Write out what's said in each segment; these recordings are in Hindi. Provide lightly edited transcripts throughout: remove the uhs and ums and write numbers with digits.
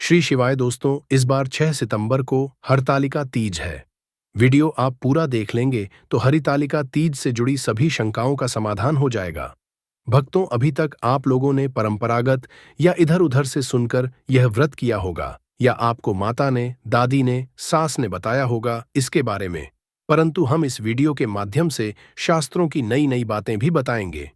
श्री शिवाय दोस्तों, इस बार 6 सितंबर को हरतालिका तीज है। वीडियो आप पूरा देख लेंगे तो हरितालिका तीज से जुड़ी सभी शंकाओं का समाधान हो जाएगा। भक्तों, अभी तक आप लोगों ने परंपरागत या इधर-उधर से सुनकर यह व्रत किया होगा या आपको माता ने, दादी ने, सास ने बताया होगा इसके बारे में। परंतु हम इस वीडियो के माध्यम से शास्त्रों की नई-नई बातें भी बताएंगे,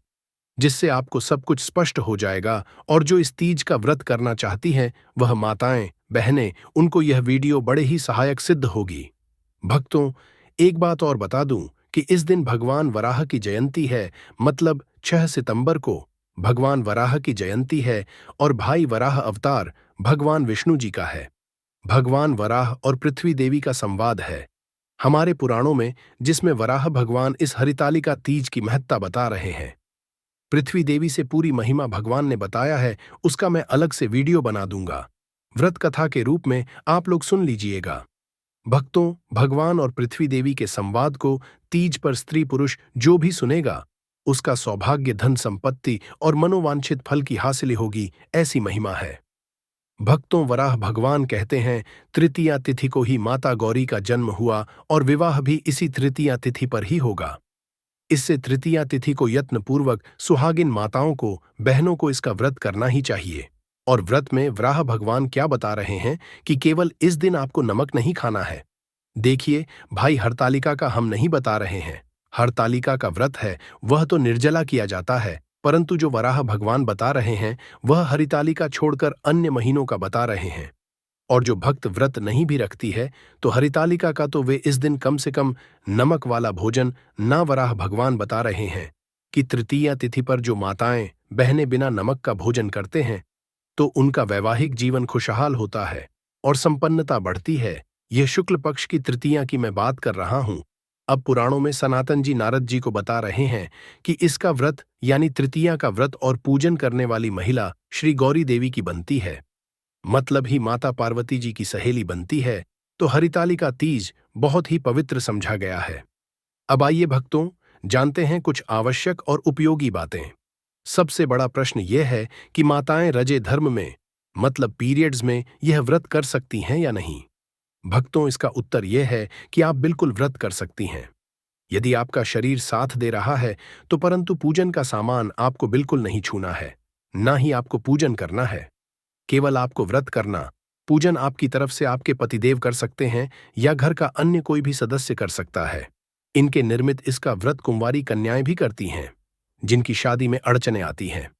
जिससे आपको सब कुछ स्पष्ट हो जाएगा। और जो इस तीज का व्रत करना चाहती हैं, वह माताएं, बहनें, उनको यह वीडियो बड़े ही सहायक सिद्ध होगी। भक्तों, एक बात और बता दूं कि इस दिन भगवान वराह की जयंती है, मतलब 6 सितंबर को भगवान वराह की जयंती है और भाई वराह अवतार भगवान विष्णु जी का है। भगवान वराह और पृथ्वी देवी का संवाद है हमारे पुराणों में, जिसमें वराह भगवान इस हरितालिका तीज की महत्ता बता रहे हैं। पृथ्वी देवी से पूरी महिमा भगवान ने बताया है, उसका मैं अलग से वीडियो बना दूंगा। व्रत कथा के रूप में आप लोग सुन लीजिएगा। भक्तों, भगवान और पृथ्वी देवी के संवाद को तीज पर स्त्री पुरुष जो भी सुनेगा, उसका सौभाग्य, धन संपत्ति और मनोवांछित फल की हासिल होगी, ऐसी महिमा है। भक्तों, वराह भगवान कहते हैं, तृतीया तिथि को ही माता गौरी का जन्म हुआ और विवाह भी इसी तृतीया तिथि पर ही होगा। इससे तृतीया तिथि को यत्नपूर्वक सुहागिन माताओं को, बहनों को इसका व्रत करना ही चाहिए। और व्रत में वराह भगवान क्या बता रहे हैं कि केवल इस दिन आपको नमक नहीं खाना है। देखिए भाई, हरतालिका का हम नहीं बता रहे हैं। हरतालिका का व्रत है, वह तो निर्जला किया जाता है, परंतु जो वराह भगवान बता रहे हैं वह हरितालिका छोड़कर अन्य महीनों का बता रहे हैं। और जो भक्त व्रत नहीं भी रखती है तो हरितालिका का तो वे इस दिन कम से कम नमक वाला भोजन ना। वराह भगवान बता रहे हैं कि तृतीया तिथि पर जो माताएं, बहनें बिना नमक का भोजन करते हैं तो उनका वैवाहिक जीवन खुशहाल होता है और संपन्नता बढ़ती है। यह शुक्ल पक्ष की तृतीया की मैं बात कर रहा हूं। अब पुराणों में सनातन जी नारद जी को बता रहे हैं कि इसका व्रत यानी तृतीया का व्रत और पूजन करने वाली महिला श्री गौरी देवी की बनती है, मतलब ही माता पार्वती जी की सहेली बनती है। तो हरितालिका तीज बहुत ही पवित्र समझा गया है। अब आइए भक्तों, जानते हैं कुछ आवश्यक और उपयोगी बातें। सबसे बड़ा प्रश्न यह है कि माताएं रजे धर्म में, मतलब पीरियड्स में, यह व्रत कर सकती हैं या नहीं। भक्तों, इसका उत्तर यह है कि आप बिल्कुल व्रत कर सकती हैं यदि आपका शरीर साथ दे रहा है तो। परंतु पूजन का सामान आपको बिल्कुल नहीं छूना है, ना ही आपको पूजन करना है। केवल आपको व्रत करना। पूजन आपकी तरफ से आपके पतिदेव कर सकते हैं या घर का अन्य कोई भी सदस्य कर सकता है। इनके निर्मित इसका व्रत कुंवारी कन्याएं भी करती हैं, जिनकी शादी में अड़चनें आती हैं।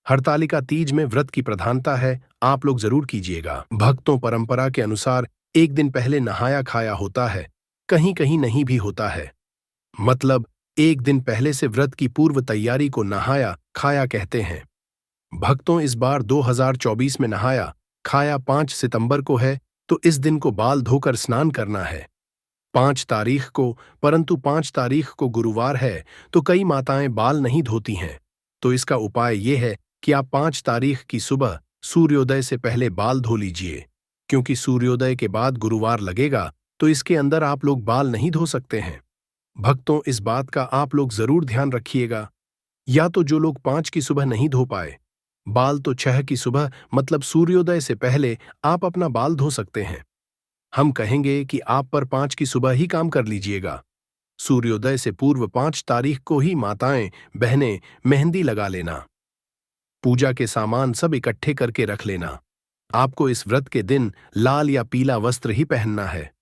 हरतालिका तीज में व्रत की प्रधानता है, आप लोग जरूर कीजिएगा। भक्तों, परंपरा के अनुसार एक दिन पहले नहाया खाया होता है, कहीं कहीं नहीं भी होता है। मतलब एक दिन पहले से व्रत की पूर्व तैयारी को नहाया खाया कहते हैं। भक्तों, इस बार 2024 में नहाया खाया 5 सितंबर को है, तो इस दिन को बाल धोकर स्नान करना है 5 तारीख को। परंतु 5 तारीख को गुरुवार है, तो कई माताएं बाल नहीं धोती हैं। तो इसका उपाय यह है कि आप 5 तारीख की सुबह सूर्योदय से पहले बाल धो लीजिए, क्योंकि सूर्योदय के बाद गुरुवार लगेगा, तो इसके अंदर आप लोग बाल नहीं धो सकते हैं। भक्तों, इस बात का आप लोग जरूर ध्यान रखिएगा। या तो जो लोग 5 की सुबह नहीं धो पाए बाल, तो 6 की सुबह मतलब सूर्योदय से पहले आप अपना बाल धो सकते हैं। हम कहेंगे कि आप पर 5 की सुबह ही काम कर लीजिएगा। सूर्योदय से पूर्व 5 तारीख को ही माताएं, बहनें मेहंदी लगा लेना। पूजा के सामान सब इकट्ठे करके रख लेना। आपको इस व्रत के दिन लाल या पीला वस्त्र ही पहनना है,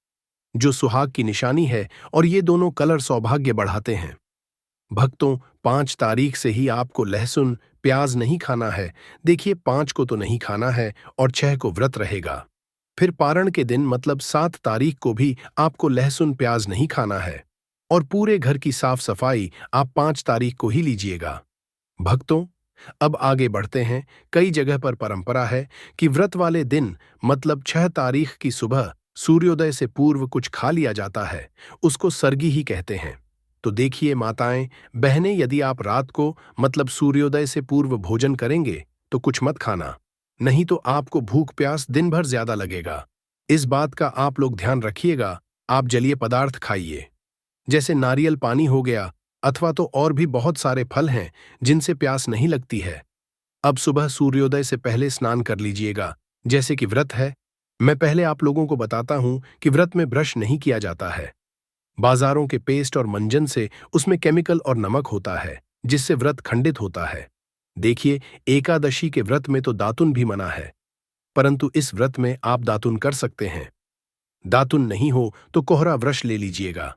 जो सुहाग की निशानी है, और ये दोनों कलर सौभाग्य बढ़ाते हैं। भक्तों, 5 तारीख से ही आपको लहसुन प्याज नहीं खाना है। देखिए, 5 को तो नहीं खाना है और 6 को व्रत रहेगा। फिर पारण के दिन मतलब 7 तारीख को भी आपको लहसुन प्याज नहीं खाना है, और पूरे घर की साफ सफाई आप 5 तारीख को ही लीजिएगा। भक्तों, अब आगे बढ़ते हैं। कई जगह पर परंपरा है कि व्रत वाले दिन मतलब 6 तारीख की सुबह सूर्योदय से पूर्व कुछ खा लिया जाता है, उसको सरगी ही कहते हैं। तो देखिए माताएं, बहनें, यदि आप रात को मतलब सूर्योदय से पूर्व भोजन करेंगे तो कुछ मत खाना, नहीं तो आपको भूख प्यास दिन भर ज्यादा लगेगा। इस बात का आप लोग ध्यान रखिएगा। आप जलीय पदार्थ खाइए, जैसे नारियल पानी हो गया, अथवा तो और भी बहुत सारे फल हैं जिनसे प्यास नहीं लगती है। अब सुबह सूर्योदय से पहले स्नान कर लीजिएगा, जैसे कि व्रत है। मैं पहले आप लोगों को बताता हूं कि व्रत में ब्रश नहीं किया जाता है। बाजारों के पेस्ट और मंजन से उसमें केमिकल और नमक होता है, जिससे व्रत खंडित होता है। देखिए, एकादशी के व्रत में तो दातुन भी मना है, परंतु इस व्रत में आप दातुन कर सकते हैं। दातुन नहीं हो तो कोहरा ब्रश ले लीजिएगा।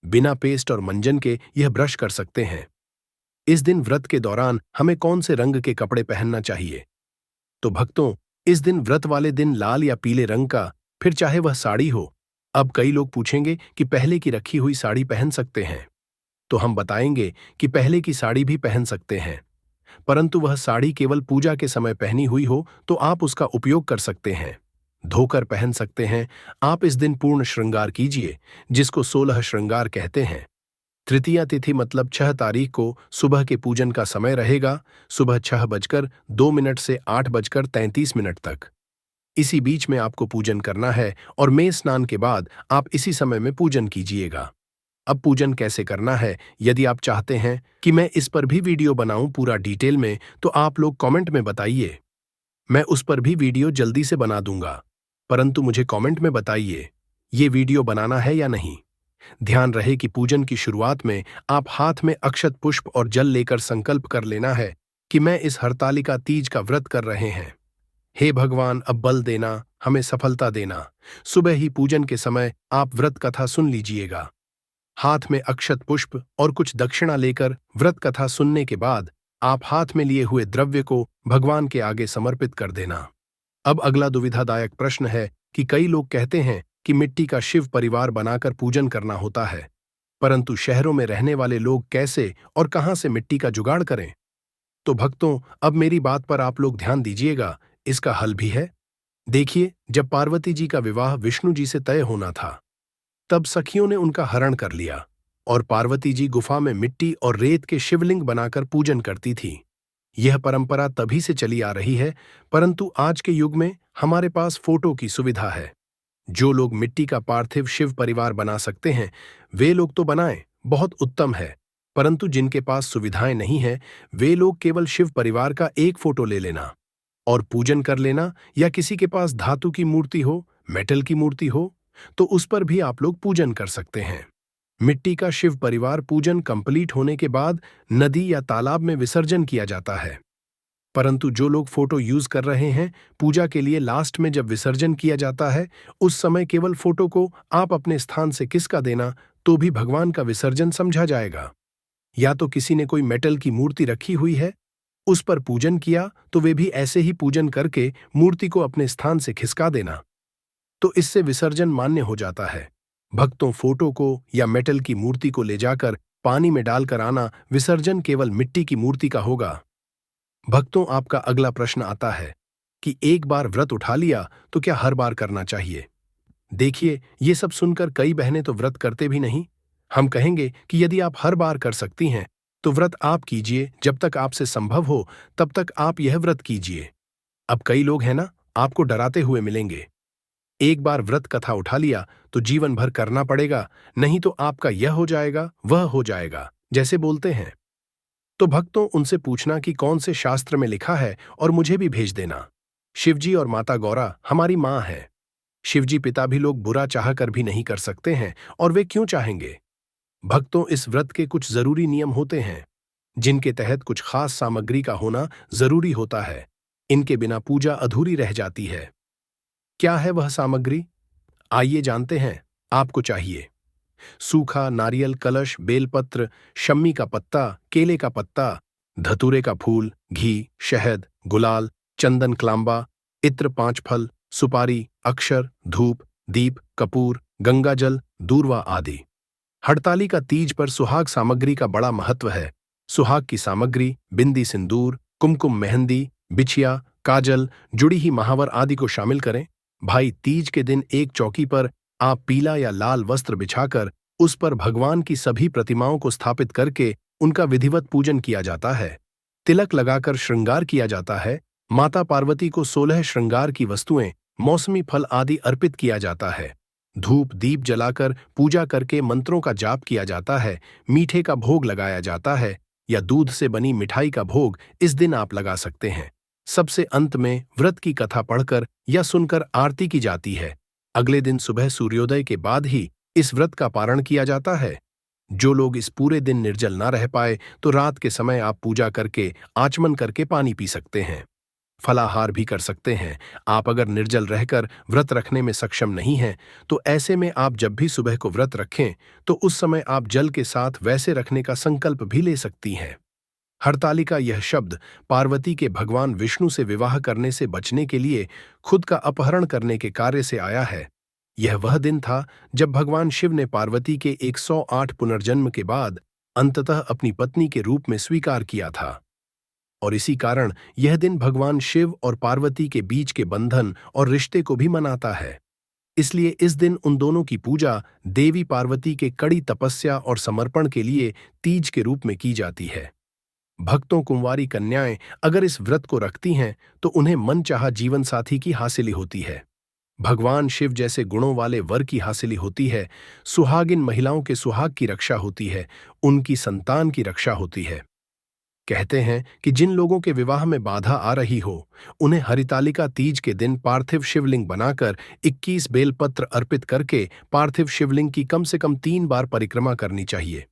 बिना पेस्ट और मंजन के यह ब्रश कर सकते हैं। इस दिन व्रत के दौरान हमें कौन से रंग के कपड़े पहनना चाहिए? तो भक्तों, इस दिन व्रत वाले दिन लाल या पीले रंग का, फिर चाहे वह साड़ी हो। अब कई लोग पूछेंगे कि पहले की रखी हुई साड़ी पहन सकते हैं। तो हम बताएंगे कि पहले की साड़ी भी पहन सकते हैं, परंतु वह साड़ी केवल पूजा के समय पहनी हुई हो तो आप उसका उपयोग कर सकते हैं। धोकर पहन सकते हैं। आप इस दिन पूर्ण श्रृंगार कीजिए, जिसको 16 श्रृंगार कहते हैं। तृतीया तिथि मतलब 6 तारीख को सुबह के पूजन का समय रहेगा, सुबह 6:02 से 8:33 तक। इसी बीच में आपको पूजन करना है और मेष स्नान के बाद आप इसी समय में पूजन कीजिएगा। अब पूजन कैसे करना है, यदि आप चाहते हैं कि मैं इस पर भी वीडियो बनाऊं पूरा डिटेल में, तो आप लोग कमेंट में बताइए। मैं उस पर भी वीडियो जल्दी से बना दूंगा, परंतु मुझे कमेंट में बताइए ये वीडियो बनाना है या नहीं। ध्यान रहे कि पूजन की शुरुआत में आप हाथ में अक्षत पुष्प और जल लेकर संकल्प कर लेना है कि मैं इस हरतालिका तीज का व्रत कर रहे हैं। हे भगवान, अब बल देना, हमें सफलता देना। सुबह ही पूजन के समय आप व्रत कथा सुन लीजिएगा। हाथ में अक्षत पुष्प और कुछ दक्षिणा लेकर व्रत कथा सुनने के बाद आप हाथ में लिए हुए द्रव्य को भगवान के आगे समर्पित कर देना। अब अगला दुविधादायक प्रश्न है कि कई लोग कहते हैं कि मिट्टी का शिव परिवार बनाकर पूजन करना होता है, परंतु शहरों में रहने वाले लोग कैसे और कहां से मिट्टी का जुगाड़ करें? तो भक्तों, अब मेरी बात पर आप लोग ध्यान दीजिएगा, इसका हल भी है। देखिए, जब पार्वती जी का विवाह विष्णु जी से तय होना था, तब सखियों ने उनका हरण कर लिया और पार्वती जी गुफा में मिट्टी और रेत के शिवलिंग बनाकर पूजन करती थी। यह परंपरा तभी से चली आ रही है, परंतु आज के युग में हमारे पास फोटो की सुविधा है। जो लोग मिट्टी का पार्थिव शिव परिवार बना सकते हैं, वे लोग तो बनाएं, बहुत उत्तम है। परंतु जिनके पास सुविधाएं नहीं है, वे लोग केवल शिव परिवार का एक फोटो ले लेना और पूजन कर लेना, या किसी के पास धातु की मूर्ति हो, मेटल की मूर्ति हो, तो उस पर भी आप लोग पूजन कर सकते हैं। मिट्टी का शिव परिवार पूजन कंप्लीट होने के बाद नदी या तालाब में विसर्जन किया जाता है। परंतु जो लोग फोटो यूज कर रहे हैं, पूजा के लिए लास्ट में जब विसर्जन किया जाता है, उस समय केवल फोटो को आप अपने स्थान से किसका देना, तो भी भगवान का विसर्जन समझा जाएगा। या तो किसी ने कोई मेटल की मूर्ति रखी हुई है, उस पर पूजन किया, तो वे भी ऐसे ही पूजन करके मूर्ति को अपने स्थान से खिसका देना, तो इससे विसर्जन मान्य हो जाता है। भक्तों, फोटो को या मेटल की मूर्ति को ले जाकर पानी में डालकर आना, विसर्जन केवल मिट्टी की मूर्ति का होगा। भक्तों, आपका अगला प्रश्न आता है कि एक बार व्रत उठा लिया तो क्या हर बार करना चाहिए? देखिए, ये सब सुनकर कई बहनें तो व्रत करते भी नहीं। हम कहेंगे कि यदि आप हर बार कर सकती हैं, तो व्रत आप कीजिए, जब तक आपसे संभव हो तब तक आप यह व्रत कीजिए। अब कई लोग हैं ना, आपको डराते हुए मिलेंगे। एक बार व्रत कथा उठा लिया तो जीवन भर करना पड़ेगा, नहीं तो आपका यह हो जाएगा, वह हो जाएगा, जैसे बोलते हैं। तो भक्तों, उनसे पूछना कि कौन से शास्त्र में लिखा है और मुझे भी भेज देना। शिवजी और माता गौरा हमारी मां है। शिवजी पिता भी लोग बुरा चाह कर भी नहीं कर सकते हैं, और वे क्यों चाहेंगे? भक्तों, इस व्रत के कुछ जरूरी नियम होते हैं, जिनके तहत कुछ खास सामग्री का होना जरूरी होता है। इनके बिना पूजा अधूरी रह जाती है। क्या है वह सामग्री? आइए जानते हैं। आपको चाहिए सूखा नारियल कलश, बेलपत्र, शम्मी का पत्ता, केले का पत्ता, धतूरे का फूल, घी, शहद, गुलाल, चंदन, क्लांबा, इत्र, 5 फल, सुपारी, अक्षर, धूप, दीप, कपूर, गंगाजल, दूर्वा आदि। हड़ताली का तीज पर सुहाग सामग्री का बड़ा महत्व है। सुहाग की सामग्री बिंदी, सिंदूर, कुमकुम, मेहंदी, बिछिया, काजल, जुड़ी ही महावर आदि को शामिल करें। भाई तीज के दिन एक चौकी पर आप पीला या लाल वस्त्र बिछाकर उस पर भगवान की सभी प्रतिमाओं को स्थापित करके उनका विधिवत पूजन किया जाता है। तिलक लगाकर श्रृंगार किया जाता है। माता पार्वती को 16 श्रृंगार की वस्तुएं, मौसमी फल आदि अर्पित किया जाता है। धूप दीप जलाकर पूजा करके मंत्रों का जाप किया जाता है। मीठे का भोग लगाया जाता है, या दूध से बनी मिठाई का भोग इस दिन आप लगा सकते हैं। सबसे अंत में व्रत की कथा पढ़कर या सुनकर आरती की जाती है। अगले दिन सुबह सूर्योदय के बाद ही इस व्रत का पारण किया जाता है। जो लोग इस पूरे दिन निर्जल ना रह पाए तो रात के समय आप पूजा करके आचमन करके पानी पी सकते हैं, फलाहार भी कर सकते हैं। आप अगर निर्जल रहकर व्रत रखने में सक्षम नहीं हैं तो ऐसे में आप जब भी सुबह को व्रत रखें तो उस समय आप जल के साथ वैसे रखने का संकल्प भी ले सकती हैं। हरतालिका यह शब्द पार्वती के भगवान विष्णु से विवाह करने से बचने के लिए खुद का अपहरण करने के कार्य से आया है। यह वह दिन था जब भगवान शिव ने पार्वती के 108 पुनर्जन्म के बाद अंततः अपनी पत्नी के रूप में स्वीकार किया था। और इसी कारण यह दिन भगवान शिव और पार्वती के बीच के बंधन और रिश्ते को भी मनाता है। इसलिए इस दिन उन दोनों की पूजा देवी पार्वती के कड़ी तपस्या और समर्पण के लिए तीज के रूप में की जाती है। भक्तों कुंवारी कन्याएं अगर इस व्रत को रखती हैं तो उन्हें मनचाहा जीवन साथी की हासिली होती है, भगवान शिव जैसे गुणों वाले वर की हासिली होती है, सुहागिन महिलाओं के सुहाग की रक्षा होती है, उनकी संतान की रक्षा होती है। कहते हैं कि जिन लोगों के विवाह में बाधा आ रही हो उन्हें हरितालिका तीज के दिन पार्थिव शिवलिंग बनाकर 21 बेलपत्र अर्पित करके पार्थिव शिवलिंग की कम से कम 3 बार परिक्रमा करनी चाहिए।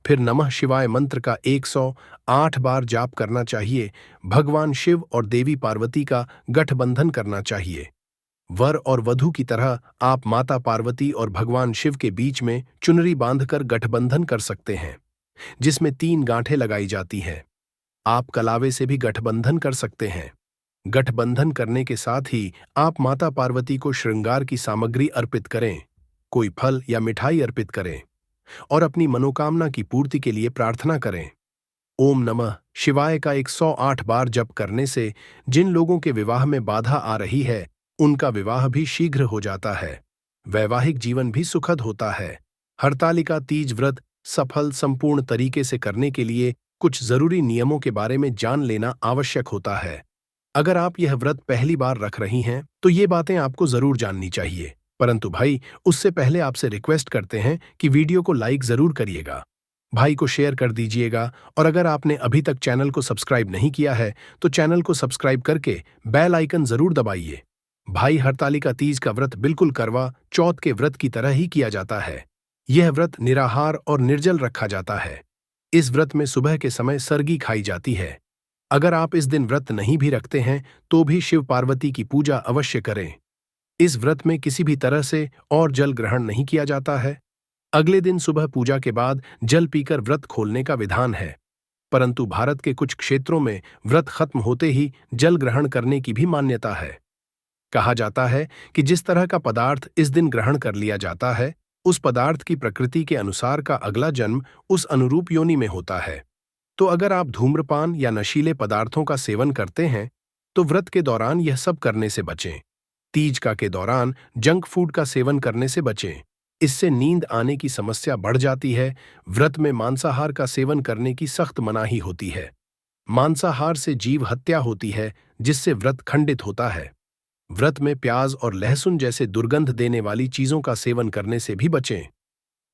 फिर नमः शिवाय मंत्र का 108 बार जाप करना चाहिए। भगवान शिव और देवी पार्वती का गठबंधन करना चाहिए। वर और वधू की तरह आप माता पार्वती और भगवान शिव के बीच में चुनरी बांधकर गठबंधन कर सकते हैं, जिसमें 3 गांठें लगाई जाती हैं। आप कलावे से भी गठबंधन कर सकते हैं। गठबंधन करने के साथ ही आप माता पार्वती को श्रृंगार की सामग्री अर्पित करें, कोई फल या मिठाई अर्पित करें और अपनी मनोकामना की पूर्ति के लिए प्रार्थना करें। ओम नमः शिवाय का 108 बार जप करने से जिन लोगों के विवाह में बाधा आ रही है उनका विवाह भी शीघ्र हो जाता है, वैवाहिक जीवन भी सुखद होता है। हरतालिका तीज व्रत सफल संपूर्ण तरीके से करने के लिए कुछ जरूरी नियमों के बारे में जान लेना आवश्यक होता है। अगर आप यह व्रत पहली बार रख रही हैं तो ये बातें आपको जरूर जाननी चाहिए, परंतु भाई उससे पहले आपसे रिक्वेस्ट करते हैं कि वीडियो को लाइक जरूर करिएगा, भाई को शेयर कर दीजिएगा और अगर आपने अभी तक चैनल को सब्सक्राइब नहीं किया है तो चैनल को सब्सक्राइब करके बेल आइकन जरूर दबाइए। भाई हरतालिका तीज का व्रत बिल्कुल करवा चौथ के व्रत की तरह ही किया जाता है। यह व्रत निराहार और निर्जल रखा जाता है। इस व्रत में सुबह के समय सरगी खाई जाती है। अगर आप इस दिन व्रत नहीं भी रखते हैं तो भी शिव पार्वती की पूजा अवश्य करें। इस व्रत में किसी भी तरह से और जल ग्रहण नहीं किया जाता है। अगले दिन सुबह पूजा के बाद जल पीकर व्रत खोलने का विधान है, परंतु भारत के कुछ क्षेत्रों में व्रत खत्म होते ही जल ग्रहण करने की भी मान्यता है। कहा जाता है कि जिस तरह का पदार्थ इस दिन ग्रहण कर लिया जाता है उस पदार्थ की प्रकृति के अनुसार का अगला जन्म उस अनुरूप योनि में होता है। तो अगर आप धूम्रपान या नशीले पदार्थों का सेवन करते हैं तो व्रत के दौरान यह सब करने से बचें। तीज का के दौरान जंक फूड का सेवन करने से बचें, इससे नींद आने की समस्या बढ़ जाती है। व्रत में मांसाहार का सेवन करने की सख्त मनाही होती है। मांसाहार से जीव हत्या होती है जिससे व्रत खंडित होता है। व्रत में प्याज और लहसुन जैसे दुर्गंध देने वाली चीजों का सेवन करने से भी बचें।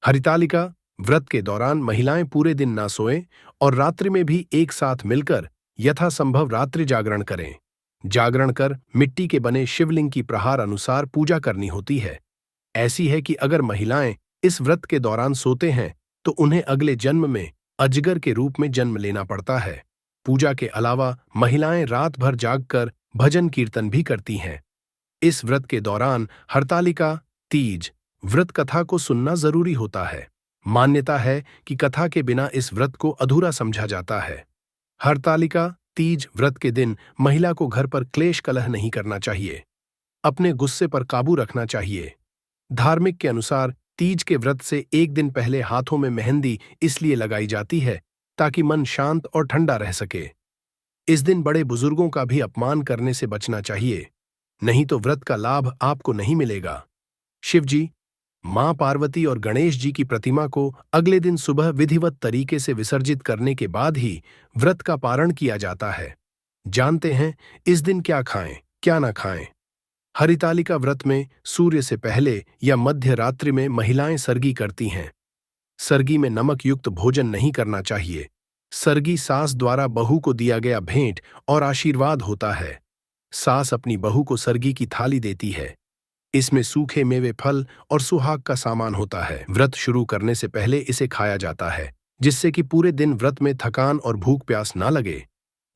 हरितालिका व्रत के दौरान महिलाएं पूरे दिन ना सोएं और रात्रि में भी एक साथ मिलकर यथासंभव रात्रि जागरण करें। जागरण कर मिट्टी के बने शिवलिंग की प्रहार अनुसार पूजा करनी होती है। ऐसी है कि अगर महिलाएं इस व्रत के दौरान सोते हैं तो उन्हें अगले जन्म में अजगर के रूप में जन्म लेना पड़ता है। पूजा के अलावा महिलाएं रात भर जागकर भजन कीर्तन भी करती हैं। इस व्रत के दौरान हरतालिका तीज व्रत कथा को सुनना जरूरी होता है। मान्यता है कि कथा के बिना इस व्रत को अधूरा समझा जाता है। हरतालिका तीज व्रत के दिन महिला को घर पर क्लेश कलह नहीं करना चाहिए, अपने गुस्से पर काबू रखना चाहिए। धार्मिक के अनुसार तीज के व्रत से एक दिन पहले हाथों में मेहंदी इसलिए लगाई जाती है ताकि मन शांत और ठंडा रह सके। इस दिन बड़े बुजुर्गों का भी अपमान करने से बचना चाहिए, नहीं तो व्रत का लाभ आपको नहीं मिलेगा। शिव जी, मां पार्वती और गणेश जी की प्रतिमा को अगले दिन सुबह विधिवत तरीके से विसर्जित करने के बाद ही व्रत का पारण किया जाता है। जानते हैं इस दिन क्या खाएं, क्या ना खाएं। हरितालिका व्रत में सूर्य से पहले या मध्य रात्रि में महिलाएं सरगी करती हैं। सरगी में नमक युक्त भोजन नहीं करना चाहिए। सरगी सास द्वारा बहू को दिया गया भेंट और आशीर्वाद होता है। सास अपनी बहू को सरगी की थाली देती है। इसमें सूखे मेवे, फल और सुहाग का सामान होता है। व्रत शुरू करने से पहले इसे खाया जाता है, जिससे कि पूरे दिन व्रत में थकान और भूख प्यास ना लगे।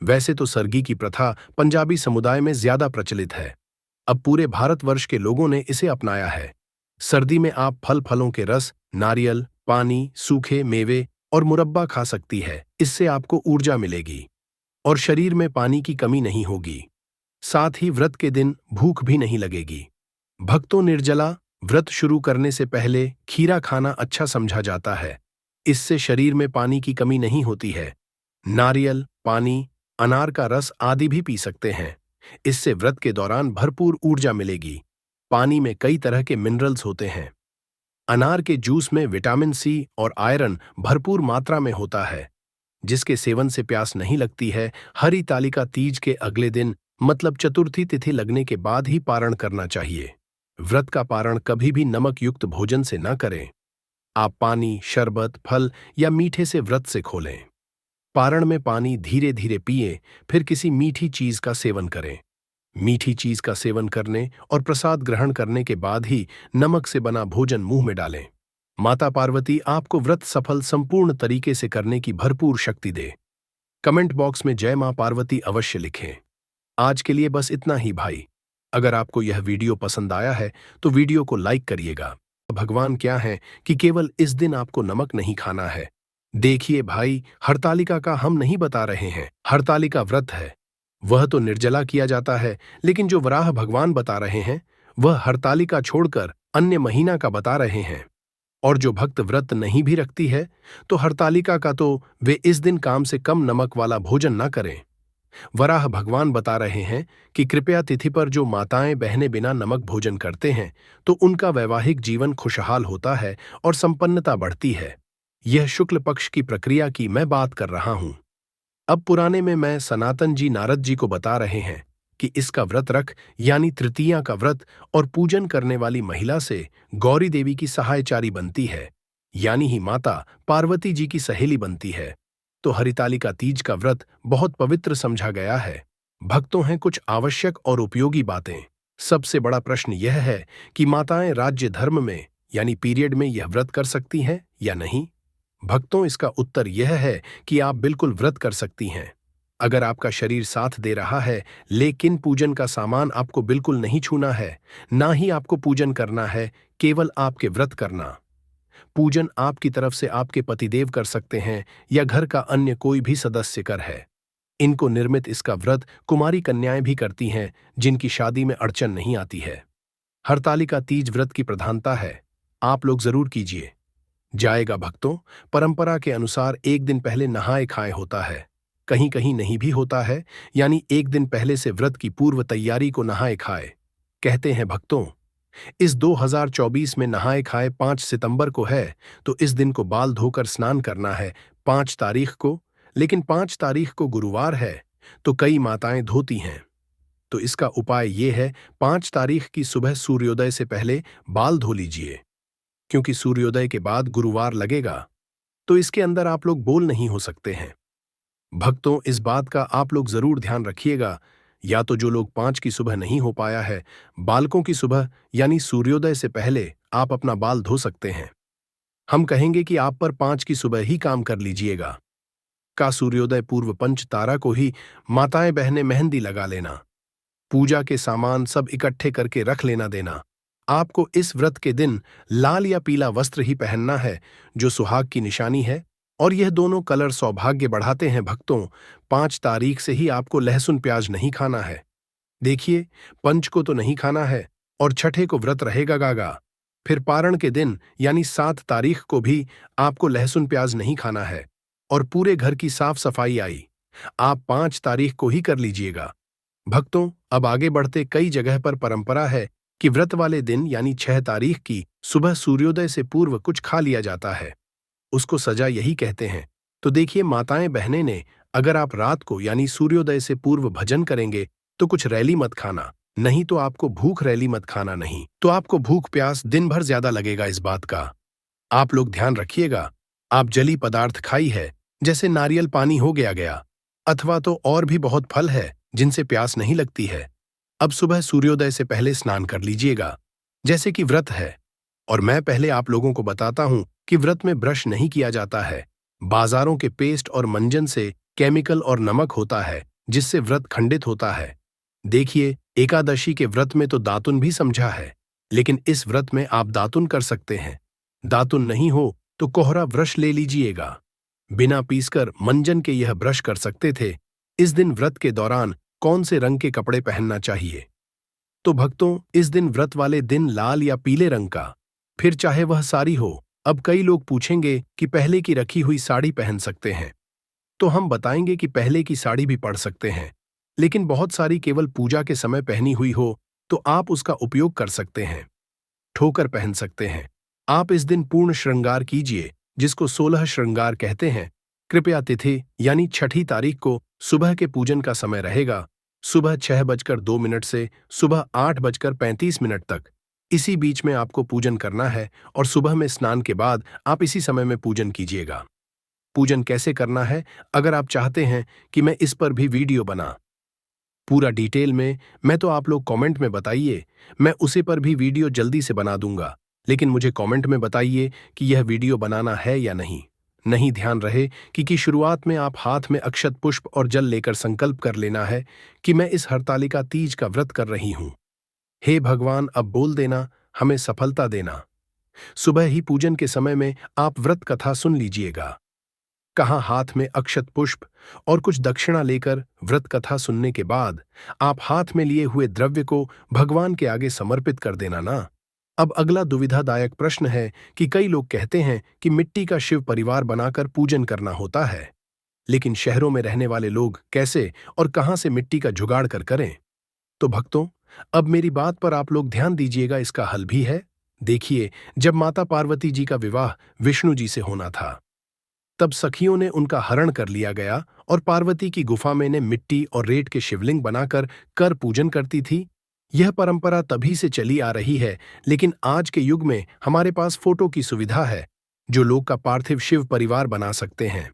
वैसे तो सरगी की प्रथा पंजाबी समुदाय में ज्यादा प्रचलित है। अब पूरे भारतवर्ष के लोगों ने इसे अपनाया है। सर्दी में आप फलों के रस, नारियल, पानी, सूखे मेवे और मुरब्बा खा सकती है। इससे आपको ऊर्जा मिलेगी और शरीर में पानी की कमी नहीं होगी। साथ ही व्रत के दिन भूख भी नहीं लगेगी। भक्तों, निर्जला व्रत शुरू करने से पहले खीरा खाना अच्छा समझा जाता है। इससे शरीर में पानी की कमी नहीं होती है। नारियल, पानी, अनार का रस आदि भी पी सकते हैं। इससे व्रत के दौरान भरपूर ऊर्जा मिलेगी। पानी में कई तरह के मिनरल्स होते हैं। अनार के जूस में विटामिन सी और आयरन भरपूर मात्रा में होता है, जिसके सेवन से प्यास नहीं लगती है। हरितालिका तीज के अगले दिन मतलब चतुर्थी तिथि लगने के बाद ही पारण करना चाहिए। व्रत का पारण कभी भी नमक युक्त भोजन से न करें। आप पानी, शरबत, फल या मीठे से व्रत से खोलें। पारण में पानी धीरे धीरे पिए, फिर किसी मीठी चीज का सेवन करें। मीठी चीज का सेवन करने और प्रसाद ग्रहण करने के बाद ही नमक से बना भोजन मुंह में डालें। माता पार्वती आपको व्रत सफल संपूर्ण तरीके से करने की भरपूर शक्ति दे। कमेंट बॉक्स में जय मां पार्वती अवश्य लिखें। आज के लिए बस इतना ही भाई। अगर आपको यह वीडियो पसंद आया है तो वीडियो को लाइक करिएगा। भगवान क्या है कि केवल इस दिन आपको नमक नहीं खाना है। देखिए भाई, हरतालिका का हम नहीं बता रहे हैं। हरतालिका व्रत है, वह तो निर्जला किया जाता है, लेकिन जो वराह भगवान बता रहे हैं वह हरतालिका छोड़कर अन्य महीना का बता रहे हैं। और जो भक्त व्रत नहीं भी रखती है तो हरतालिका का तो वे इस दिन काम से कम नमक वाला भोजन न करें। वराह भगवान बता रहे हैं कि कृपया तिथि पर जो माताएं बहनें बिना नमक भोजन करते हैं तो उनका वैवाहिक जीवन खुशहाल होता है और संपन्नता बढ़ती है। यह शुक्ल पक्ष की प्रक्रिया की मैं बात कर रहा हूं। अब पुराने में मैं सनातन जी नारद जी को बता रहे हैं कि इसका व्रत रख यानी तृतीया का व्रत और पूजन करने वाली महिला से गौरी देवी की सहायचारी बनती है, यानी ही माता पार्वती जी की सहेली बनती है। तो हरितालिका तीज का व्रत बहुत पवित्र समझा गया है। भक्तों, हैं कुछ आवश्यक और उपयोगी बातें। सबसे बड़ा प्रश्न यह है कि माताएं राज्य धर्म में यानी पीरियड में यह व्रत कर सकती हैं या नहीं। भक्तों, इसका उत्तर यह है कि आप बिल्कुल व्रत कर सकती हैं। अगर आपका शरीर साथ दे रहा है लेकिन पूजन का सामान आपको बिल्कुल नहीं छूना है, ना ही आपको पूजन करना है, केवल आपके व्रत करना। पूजन आपकी तरफ से आपके पतिदेव कर सकते हैं या घर का अन्य कोई भी सदस्य कर है। इनको निर्मित इसका व्रत कुमारी कन्याएं भी करती हैं जिनकी शादी में अड़चन नहीं आती है। हरतालिका तीज व्रत की प्रधानता है, आप लोग जरूर कीजिए। जाएगा भक्तों, परंपरा के अनुसार एक दिन पहले नहाए खाए होता है, कहीं कहीं नहीं भी होता है, यानी एक दिन पहले से व्रत की पूर्व तैयारी को नहाए खाए कहते हैं। भक्तों, इस 2024 में नहाए खाए 5 सितंबर को है, तो इस दिन को बाल धोकर स्नान करना है 5 तारीख को, लेकिन 5 तारीख को गुरुवार है तो कई माताएं धोती हैं। तो इसका उपाय ये है, 5 तारीख की सुबह सूर्योदय से पहले बाल धो लीजिए, क्योंकि सूर्योदय के बाद गुरुवार लगेगा तो इसके अंदर आप लोग बोल नहीं हो सकते हैं। भक्तों, इस बात का आप लोग जरूर ध्यान रखिएगा। या तो जो लोग 5 की सुबह नहीं हो पाया है, बालकों की सुबह यानी सूर्योदय से पहले आप अपना बाल धो सकते हैं। हम कहेंगे कि आप पर 5 की सुबह ही काम कर लीजिएगा। का सूर्योदय पूर्व पंच तारा को ही माताएं बहनें मेहंदी लगा लेना, पूजा के सामान सब इकट्ठे करके रख लेना देना। आपको इस व्रत के दिन लाल या पीला वस्त्र ही पहनना है, जो सुहाग की निशानी है, और यह दोनों कलर सौभाग्य बढ़ाते हैं। भक्तों, 5 तारीख से ही आपको लहसुन प्याज नहीं खाना है। देखिए, पंच को तो नहीं खाना है और छठे को व्रत रहेगा गागा। फिर पारण के दिन यानी 7 तारीख को भी आपको लहसुन प्याज नहीं खाना है और पूरे घर की साफ सफाई आई आप 5 तारीख को ही कर लीजिएगा। भक्तों, अब आगे बढ़ते कई जगह पर परंपरा है कि व्रत वाले दिन यानी 6 तारीख की सुबह सूर्योदय से पूर्व कुछ खा लिया जाता है, उसको सजा यही कहते हैं। तो देखिए माताएं बहनें ने, अगर आप रात को यानी सूर्योदय से पूर्व भजन करेंगे तो कुछ रैली मत खाना, नहीं तो आपको भूख रैली मत खाना, नहीं तो आपको भूख प्यास दिन भर ज्यादा लगेगा। इस बात का आप लोग ध्यान रखिएगा। आप जली पदार्थ खाई है जैसे नारियल पानी हो गया अथवा तो और भी बहुत फल है जिनसे प्यास नहीं लगती है। अब सुबह सूर्योदय से पहले स्नान कर लीजिएगा, जैसे कि व्रत है। और मैं पहले आप लोगों को बताता हूं कि व्रत में ब्रश नहीं किया जाता है। बाजारों के पेस्ट और मंजन से केमिकल और नमक होता है, जिससे व्रत खंडित होता है। देखिए, एकादशी के व्रत में तो दातुन भी समझा है, लेकिन इस व्रत में आप दातुन कर सकते हैं। दातुन नहीं हो तो कोहरा ब्रश ले लीजिएगा। बिना पीसकर मंजन के यह ब्रश कर सकते थे। इस दिन व्रत के दौरान कौन से रंग के कपड़े पहनना चाहिए? तो भक्तों, इस दिन व्रत वाले दिन लाल या पीले रंग का, फिर चाहे वह साड़ी हो। अब कई लोग पूछेंगे कि पहले की रखी हुई साड़ी पहन सकते हैं, तो हम बताएंगे कि पहले की साड़ी भी पढ़ सकते हैं, लेकिन बहुत सारी केवल पूजा के समय पहनी हुई हो तो आप उसका उपयोग कर सकते हैं। ठोकर पहन सकते हैं। आप इस दिन पूर्ण श्रृंगार कीजिए, जिसको 16 श्रृंगार कहते हैं। कृपया तिथि यानी 6 तारीख को सुबह के पूजन का समय रहेगा, सुबह 6:02 से सुबह 8:35 तक। इसी बीच में आपको पूजन करना है और सुबह में स्नान के बाद आप इसी समय में पूजन कीजिएगा। पूजन कैसे करना है, अगर आप चाहते हैं कि मैं इस पर भी वीडियो बना पूरा डिटेल में, मैं तो आप लोग कमेंट में बताइए, मैं उसे पर भी वीडियो जल्दी से बना दूंगा। लेकिन मुझे कमेंट में बताइए कि यह वीडियो बनाना है या नहीं। नहीं, ध्यान रहे कि शुरुआत में आप हाथ में अक्षत पुष्प और जल लेकर संकल्प कर लेना है कि मैं इस हरतालिका तीज का व्रत कर रही हूं। हे भगवान, अब बोल देना, हमें सफलता देना। सुबह ही पूजन के समय में आप व्रत कथा सुन लीजिएगा। कहाँ हाथ में अक्षत पुष्प और कुछ दक्षिणा लेकर व्रत कथा सुनने के बाद आप हाथ में लिए हुए द्रव्य को भगवान के आगे समर्पित कर देना ना। अब अगला दुविधादायक प्रश्न है कि कई लोग कहते हैं कि मिट्टी का शिव परिवार बनाकर पूजन करना होता है, लेकिन शहरों में रहने वाले लोग कैसे और कहां से मिट्टी का जुगाड़ कर करें? तो भक्तों, अब मेरी बात पर आप लोग ध्यान दीजिएगा, इसका हल भी है। देखिए, जब माता पार्वती जी का विवाह विष्णु जी से होना था, तब सखियों ने उनका हरण कर लिया गया और पार्वती की गुफा में ने मिट्टी और रेत के शिवलिंग बनाकर कर पूजन करती थी। यह परंपरा तभी से चली आ रही है, लेकिन आज के युग में हमारे पास फोटो की सुविधा है, जो लोग का पार्थिव शिव परिवार बना सकते हैं।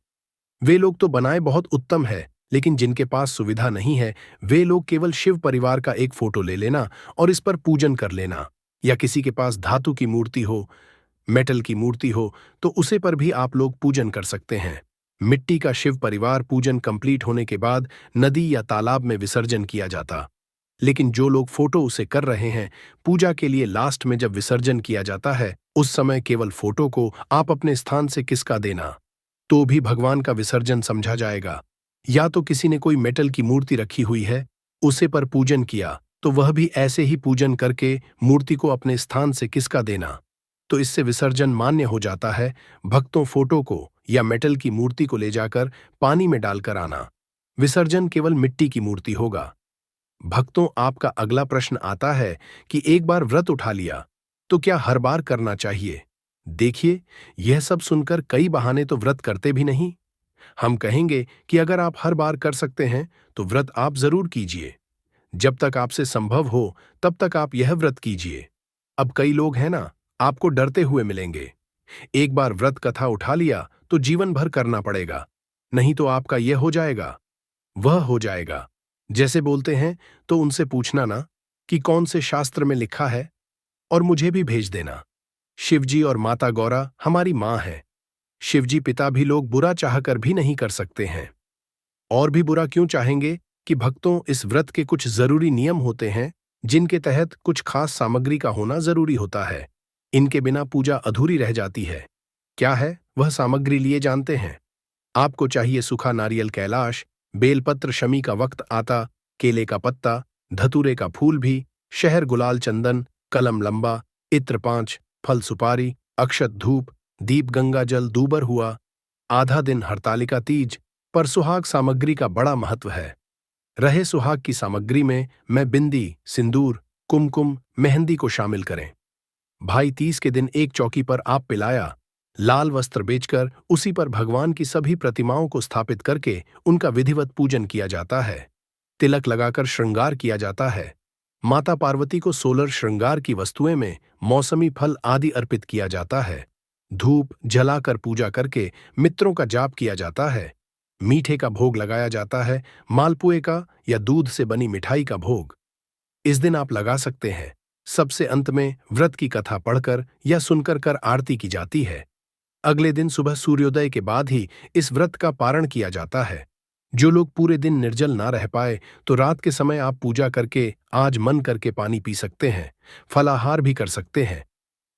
वे लोग तो बनाए बहुत उत्तम है, लेकिन जिनके पास सुविधा नहीं है, वे लोग केवल शिव परिवार का एक फोटो ले लेना और इस पर पूजन कर लेना। या किसी के पास धातु की मूर्ति हो, मेटल की मूर्ति हो, तो उसे पर भी आप लोग पूजन कर सकते हैं। मिट्टी का शिव परिवार पूजन कंप्लीट होने के बाद नदी या तालाब में विसर्जन किया जाता। लेकिन जो लोग फोटो उसे कर रहे हैं, पूजा के लिए लास्ट में जब विसर्जन किया जाता है, उस समय केवल फोटो को आप अपने स्थान से किसका देना, तो भी भगवान का विसर्जन समझा जाएगा। या तो किसी ने कोई मेटल की मूर्ति रखी हुई है, उसे पर पूजन किया, तो वह भी ऐसे ही पूजन करके मूर्ति को अपने स्थान से किसका देना, तो इससे विसर्जन मान्य हो जाता है। भक्तों, फोटो को या मेटल की मूर्ति को ले जाकर पानी में डालकर आना। विसर्जन केवल मिट्टी की मूर्ति होगा। भक्तों, आपका अगला प्रश्न आता है कि एक बार व्रत उठा लिया तो क्या हर बार करना चाहिए? देखिए, यह सब सुनकर कई बहाने तो व्रत करते भी नहीं। हम कहेंगे कि अगर आप हर बार कर सकते हैं तो व्रत आप जरूर कीजिए। जब तक आपसे संभव हो तब तक आप यह व्रत कीजिए। अब कई लोग हैं ना, आपको डरते हुए मिलेंगे। एक बार व्रत कथा उठा लिया तो जीवन भर करना पड़ेगा, नहीं तो आपका यह हो जाएगा, वह हो जाएगा। जैसे बोलते हैं, तो उनसे पूछना ना कि कौन से शास्त्र में लिखा है और मुझे भी भेज देना। शिवजी और माता गौरा हमारी मां है। शिवजी पिता भी लोग बुरा चाहकर भी नहीं कर सकते हैं, और भी बुरा क्यों चाहेंगे? कि भक्तों, इस व्रत के कुछ जरूरी नियम होते हैं, जिनके तहत कुछ खास सामग्री का होना जरूरी होता है। इनके बिना पूजा अधूरी रह जाती है। क्या है वह सामग्री, लिए जानते हैं? आपको चाहिए सूखा नारियल कैलाश, बेलपत्र शमी का वक्त आता, केले का पत्ता, धतूरे का फूल भी, शहर गुलाल चंदन, कलम लंबा, इत्र 5, फल सुपारी, अक्षत धूप, दीप गंगा जल दूबर हुआ। आधा दिन हरतालिका तीज पर सुहाग सामग्री का बड़ा महत्व है। रहे सुहाग की सामग्री में मैं बिंदी, सिंदूर, कुमकुम, मेहंदी को शामिल करें। भाई तीज के दिन एक चौकी पर आप पिलाया लाल वस्त्र बेचकर उसी पर भगवान की सभी प्रतिमाओं को स्थापित करके उनका विधिवत पूजन किया जाता है। तिलक लगाकर श्रृंगार किया जाता है। माता पार्वती को 16 श्रृंगार की वस्तुएं में मौसमी फल आदि अर्पित किया जाता है। धूप जलाकर पूजा करके मित्रों का जाप किया जाता है। मीठे का भोग लगाया जाता है, मालपुए का या दूध से बनी मिठाई का भोग इस दिन आप लगा सकते हैं। सबसे अंत में व्रत की कथा पढ़कर या सुनकर कर आरती की जाती है। अगले दिन सुबह सूर्योदय के बाद ही इस व्रत का पारण किया जाता है। जो लोग पूरे दिन निर्जल ना रह पाए तो रात के समय आप पूजा करके आज मन करके पानी पी सकते हैं, फलाहार भी कर सकते हैं।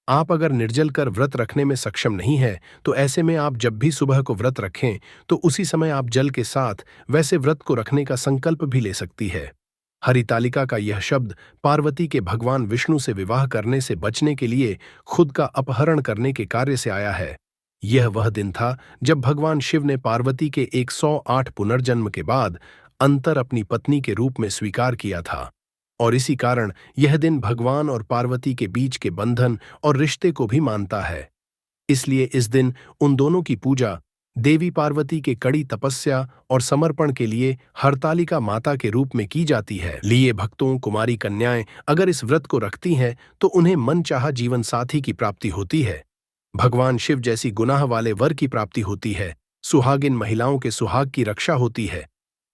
आप अगर निर्जल कर व्रत रखने में सक्षम नहीं है तो ऐसे में आप जब भी सुबह को व्रत रखें तो उसी समय आप जल के साथ वैसे व्रत को रखने का संकल्प भी ले सकती है। हरितालिका का यह शब्द पार्वती के भगवान विष्णु से विवाह करने से बचने के लिए खुद का अपहरण करने के कार्य से आया है। यह वह दिन था जब भगवान शिव ने पार्वती के 108 पुनर्जन्म के बाद अंतर अपनी पत्नी के रूप में स्वीकार किया था और इसी कारण यह दिन भगवान और पार्वती के बीच के बंधन और रिश्ते को भी मानता है। इसलिए इस दिन उन दोनों की पूजा देवी पार्वती के कड़ी तपस्या और समर्पण के लिए हरतालिका माता के रूप में की जाती है। लिए भक्तों कुमारी कन्याएं अगर इस व्रत को रखती हैं तो उन्हें मनचाहा जीवन साथी की प्राप्ति होती है, भगवान शिव जैसी गुनाह वाले वर की प्राप्ति होती है, सुहागिन महिलाओं के सुहाग की रक्षा होती है,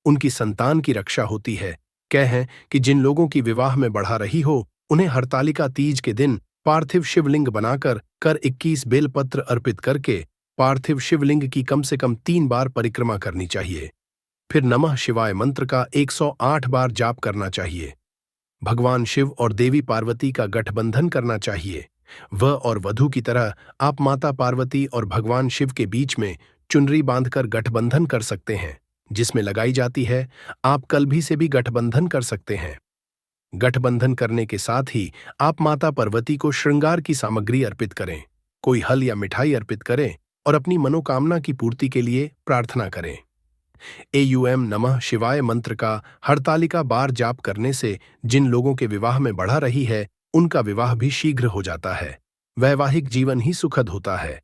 उनकी संतान की रक्षा होती है। कहें कि जिन लोगों की विवाह में बढ़ा रही हो उन्हें हरतालिका तीज के दिन पार्थिव शिवलिंग बनाकर कर 21 बेलपत्र अर्पित करके पार्थिव शिवलिंग की कम से कम 3 बार परिक्रमा करनी चाहिए। फिर नमः शिवाय मंत्र का 108 बार जाप करना चाहिए। भगवान शिव और देवी पार्वती का गठबंधन करना चाहिए। वह और वधू की तरह आप माता पार्वती और भगवान शिव के बीच में चुनरी बांधकर गठबंधन कर सकते हैं, जिसमें लगाई जाती है। आप कलभी से भी गठबंधन कर सकते हैं। गठबंधन करने के साथ ही आप माता पार्वती को श्रृंगार की सामग्री अर्पित करें, कोई हल या मिठाई अर्पित करें और अपनी मनोकामना की पूर्ति के लिए प्रार्थना करें। एयूएम नमः शिवाय मंत्र का हरतालिका बार जाप करने से जिन लोगों के विवाह में बढ़ा रही है उनका विवाह भी शीघ्र हो जाता है, वैवाहिक जीवन ही सुखद होता है।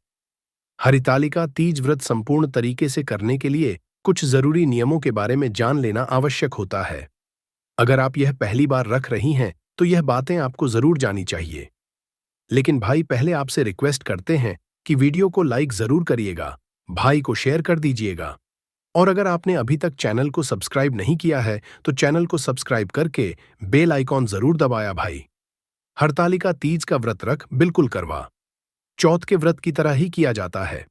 हरितालिका तीज व्रत संपूर्ण तरीके से करने के लिए कुछ जरूरी नियमों के बारे में जान लेना आवश्यक होता है। अगर आप यह पहली बार रख रही हैं तो यह बातें आपको जरूर जानी चाहिए। लेकिन भाई पहले आपसे रिक्वेस्ट करते हैं कि वीडियो को लाइक जरूर करिएगा, भाई को शेयर कर दीजिएगा और अगर आपने अभी तक चैनल को सब्सक्राइब नहीं किया है तो चैनल को सब्सक्राइब करके बेल आइकॉन जरूर दबाया भाई। हरतालिका तीज का व्रत रख बिल्कुल करवा चौथ के व्रत की तरह ही किया जाता है।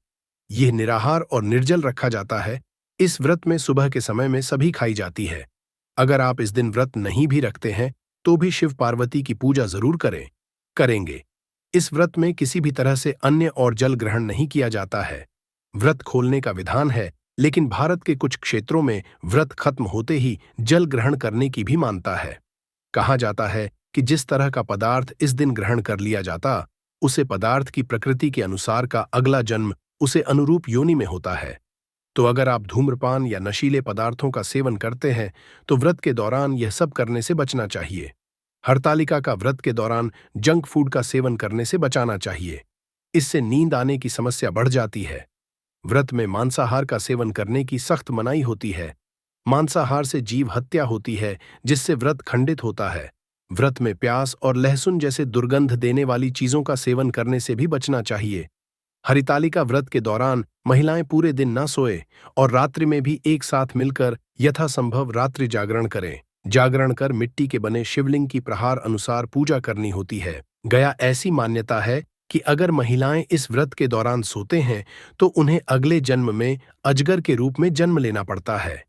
यह निराहार और निर्जल रखा जाता है। इस व्रत में सुबह के समय में सभी खाई जाती है। अगर आप इस दिन व्रत नहीं भी रखते हैं तो भी शिव पार्वती की पूजा जरूर करेंगे। इस व्रत में किसी भी तरह से अन्न और जल ग्रहण नहीं किया जाता है। व्रत खोलने का विधान है, लेकिन भारत के कुछ क्षेत्रों में व्रत खत्म होते ही जल ग्रहण करने की भी मान्यता है। कहा जाता है कि जिस तरह का पदार्थ इस दिन ग्रहण कर लिया जाता उसे पदार्थ की प्रकृति के अनुसार का अगला जन्म उसे अनुरूप योनि में होता है। तो अगर आप धूम्रपान या नशीले पदार्थों का सेवन करते हैं तो व्रत के दौरान यह सब करने से बचना चाहिए। हरतालिका का व्रत के दौरान जंक फूड का सेवन करने से बचाना चाहिए। इससे नींद आने की समस्या बढ़ जाती है। व्रत में मांसाहार का सेवन करने की सख्त मनाही होती है। मांसाहार से जीव हत्या होती है, जिससे व्रत खंडित होता है। व्रत में प्याज और लहसुन जैसे दुर्गंध देने वाली चीजों का सेवन करने से भी बचना चाहिए। हरितालिका व्रत के दौरान महिलाएं पूरे दिन न सोए और रात्रि में भी एक साथ मिलकर यथासंभव रात्रि जागरण करें। जागरण कर मिट्टी के बने शिवलिंग की प्रहार अनुसार पूजा करनी होती है। गया ऐसी मान्यता है कि अगर महिलाएं इस व्रत के दौरान सोते हैं तो उन्हें अगले जन्म में अजगर के रूप में जन्म लेना पड़ता है।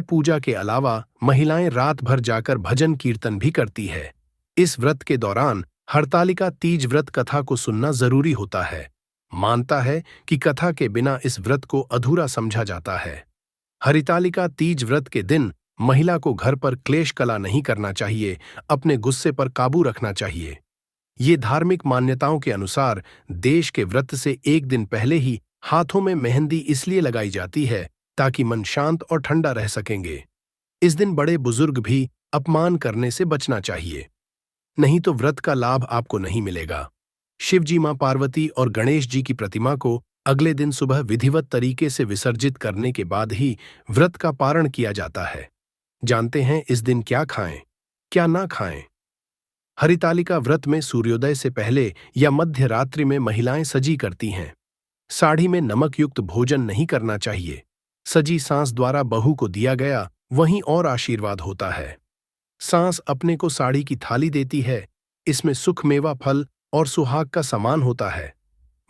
पूजा के अलावा महिलाएं रात भर जाकर भजन कीर्तन भी करती है। इस व्रत के दौरान हरतालिका तीज व्रत कथा को सुनना जरूरी होता है। मानता है कि कथा के बिना इस व्रत को अधूरा समझा जाता है। हरितालिका तीज व्रत के दिन महिला को घर पर क्लेश कला नहीं करना चाहिए, अपने गुस्से पर काबू रखना चाहिए। ये धार्मिक मान्यताओं के अनुसार देश के व्रत से एक दिन पहले ही हाथों में मेहंदी इसलिए लगाई जाती है ताकि मन शांत और ठंडा रह सकेंगे। इस दिन बड़े बुजुर्ग भी अपमान करने से बचना चाहिए, नहीं तो व्रत का लाभ आपको नहीं मिलेगा। शिव जी मां पार्वती और गणेश जी की प्रतिमा को अगले दिन सुबह विधिवत तरीके से विसर्जित करने के बाद ही व्रत का पारण किया जाता है। जानते हैं इस दिन क्या खाएं, क्या ना खाएं? हरितालिका व्रत में सूर्योदय से पहले या मध्य रात्रि में महिलाएं सजी करती हैं। साड़ी में नमक युक्त भोजन नहीं करना चाहिए। सजी सांस द्वारा बहू को दिया गया वहीं और आशीर्वाद होता है। सांस अपने को साड़ी की थाली देती है। इसमें सुख, मेवा, फल और सुहाग का सामान होता है।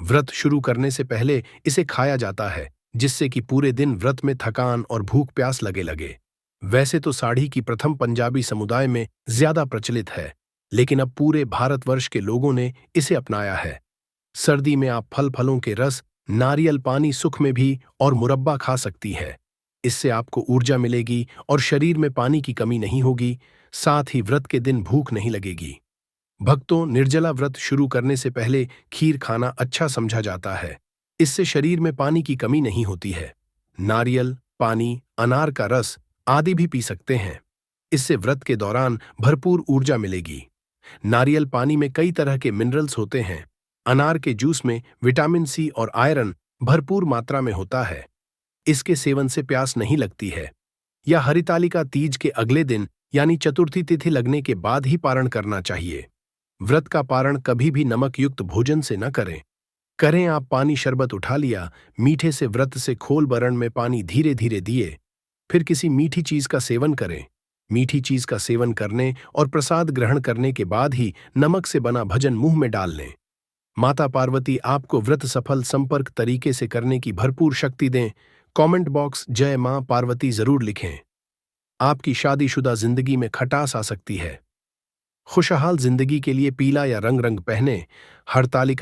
व्रत शुरू करने से पहले इसे खाया जाता है, जिससे कि पूरे दिन व्रत में थकान और भूख प्यास लगे। वैसे तो साड़ी की प्रथम पंजाबी समुदाय में ज्यादा प्रचलित है, लेकिन अब पूरे भारतवर्ष के लोगों ने इसे अपनाया है। सर्दी में आप फलों के रस, नारियल पानी, सुख में भी और मुरब्बा खा सकती है। इससे आपको ऊर्जा मिलेगी और शरीर में पानी की कमी नहीं होगी। साथ ही व्रत के दिन भूख नहीं लगेगी। भक्तों, निर्जला व्रत शुरू करने से पहले खीर खाना अच्छा समझा जाता है। इससे शरीर में पानी की कमी नहीं होती है। नारियल पानी, अनार का रस आदि भी पी सकते हैं। इससे व्रत के दौरान भरपूर ऊर्जा मिलेगी। नारियल पानी में कई तरह के मिनरल्स होते हैं। अनार के जूस में विटामिन सी और आयरन भरपूर मात्रा में होता है। इसके सेवन से प्यास नहीं लगती है। या हरितालिका तीज के अगले दिन यानी चतुर्थी तिथि लगने के बाद ही पारण करना चाहिए। व्रत का पारण कभी भी नमक युक्त भोजन से न करें आप पानी शरबत उठा लिया, मीठे से व्रत से खोल बरण में पानी धीरे धीरे दिए, फिर किसी मीठी चीज का सेवन करें। मीठी चीज का सेवन करने और प्रसाद ग्रहण करने के बाद ही नमक से बना भजन मुंह में डाल लें। माता पार्वती आपको व्रत सफल संपर्क तरीके से करने की भरपूर शक्ति दें। कमेंट बॉक्स जय मां पार्वती जरूर लिखें। आपकी शादीशुदा जिंदगी में खटास आ सकती है। खुशहाल जिंदगी के लिए पीला या रंग पहने। हरतालिका